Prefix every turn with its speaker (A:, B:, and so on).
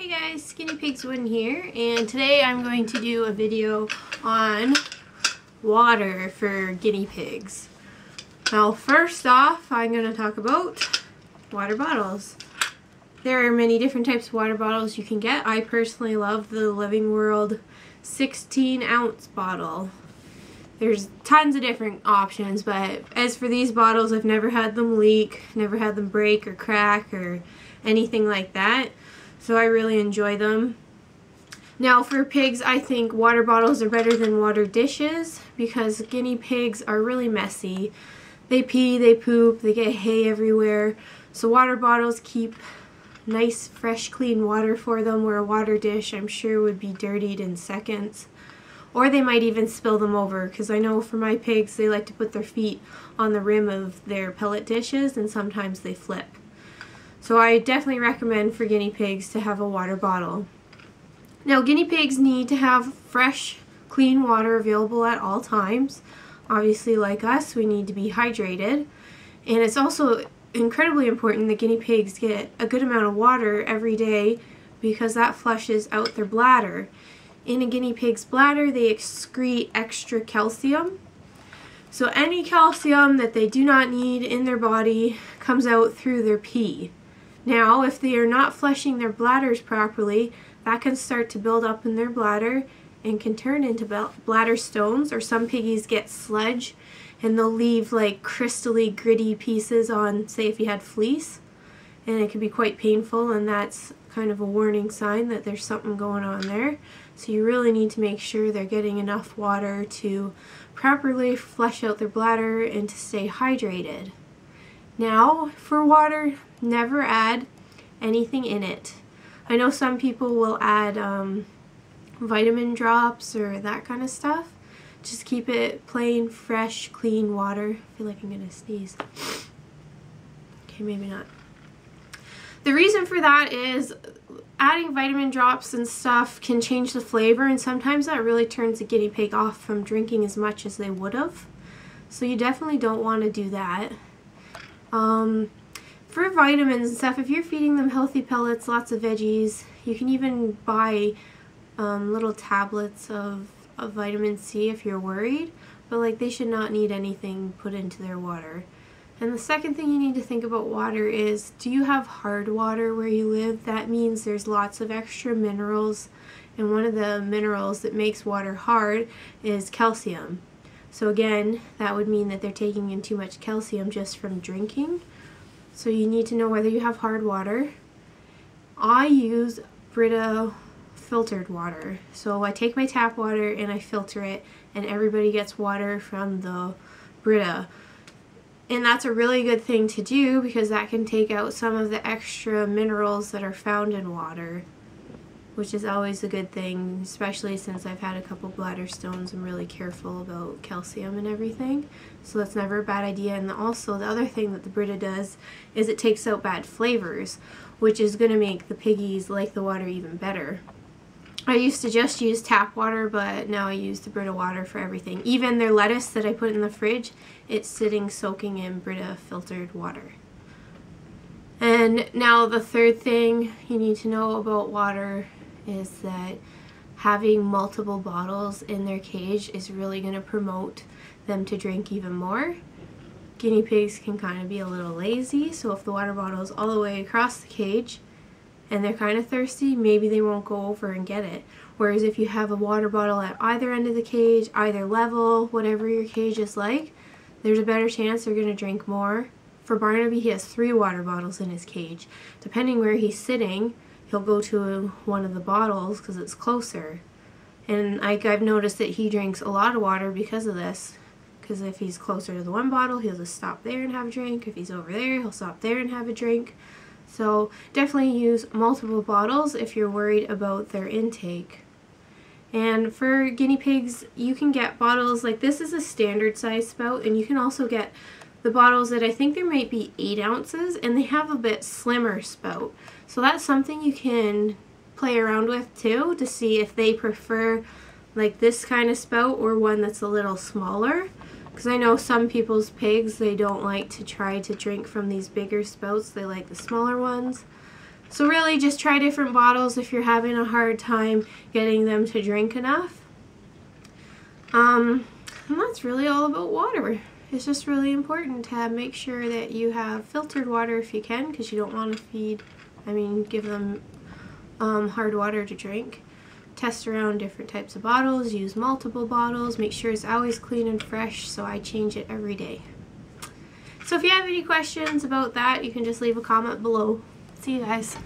A: Hey guys, Skinny Pigs Win here, and today I'm going to do a video on water for guinea pigs. Now first off, I'm going to talk about water bottles. There are many different types of water bottles you can get. I personally love the Living World 16-ounce bottle. There's tons of different options, but as for these bottles, I've never had them leak, never had them break or crack or anything like that. So I really enjoy them. Now for pigs, I think water bottles are better than water dishes because guinea pigs are really messy. They pee, they poop, they get hay everywhere. So water bottles keep nice, fresh, clean water for them, where a water dish I'm sure would be dirtied in seconds. Or they might even spill them over, because I know for my pigs they like to put their feet on the rim of their pellet dishes and sometimes they flip. So I definitely recommend for guinea pigs to have a water bottle. Now guinea pigs need to have fresh, clean water available at all times. Obviously, like us, we need to be hydrated. And it's also incredibly important that guinea pigs get a good amount of water every day because that flushes out their bladder. In a guinea pig's bladder, they excrete extra calcium. So any calcium that they do not need in their body comes out through their pee. Now, if they are not flushing their bladders properly, that can start to build up in their bladder and can turn into bladder stones, or some piggies get sludge and they'll leave like crystally gritty pieces on, say if you had fleece, and it can be quite painful, and that's kind of a warning sign that there's something going on there. So you really need to make sure they're getting enough water to properly flush out their bladder and to stay hydrated. Now, for water, never add anything in it. I know some people will add vitamin drops or that kind of stuff. Just keep it plain, fresh, clean water. I feel like I'm gonna sneeze. Okay, maybe not. The reason for that is adding vitamin drops and stuff can change the flavor, and sometimes that really turns the guinea pig off from drinking as much as they would have. So you definitely don't want to do that. For vitamins and stuff, if you're feeding them healthy pellets, lots of veggies, you can even buy little tablets of vitamin C if you're worried, but like they should not need anything put into their water. And the second thing you need to think about water is, do you have hard water where you live? That means there's lots of extra minerals, and one of the minerals that makes water hard is calcium. So again, that would mean that they're taking in too much calcium just from drinking. So you need to know whether you have hard water. I use Brita filtered water. So I take my tap water and I filter it, and everybody gets water from the Brita. And that's a really good thing to do because that can take out some of the extra minerals that are found in water, which is always a good thing, especially since I've had a couple bladder stones. I'm really careful about calcium and everything, so that's never a bad idea. And also the other thing that the Brita does is it takes out bad flavors, which is going to make the piggies like the water even better. I used to just use tap water, but now I use the Brita water for everything. Even their lettuce that I put in the fridge, it's sitting soaking in Brita filtered water. And now the third thing you need to know about water is that having multiple bottles in their cage is really going to promote them to drink even more. Guinea pigs can kind of be a little lazy, so if the water bottle is all the way across the cage and they're kind of thirsty, maybe they won't go over and get it. Whereas if you have a water bottle at either end of the cage, either level, whatever your cage is like, there's a better chance they're going to drink more. For Barnaby, he has 3 water bottles in his cage. Depending where he's sitting, he'll go to one of the bottles because it's closer. And I've noticed that he drinks a lot of water because of this. Because if he's closer to the one bottle, he'll just stop there and have a drink. If he's over there, he'll stop there and have a drink. So definitely use multiple bottles if you're worried about their intake. And for guinea pigs, you can get bottles like this is a standard size spout, and you can also get the bottles that I think there might be 8 ounces, and they have a bit slimmer spout. So that's something you can play around with too to see if they prefer like this kind of spout or one that's a little smaller. Because I know some people's pigs, they don't like to try to drink from these bigger spouts, they like the smaller ones. So really just try different bottles if you're having a hard time getting them to drink enough. And that's really all about water. It's just really important to make sure that you have filtered water if you can, because you don't want to give them hard water to drink. Test around different types of bottles, use multiple bottles, make sure it's always clean and fresh, so I change it every day. So if you have any questions about that, you can just leave a comment below. See you guys.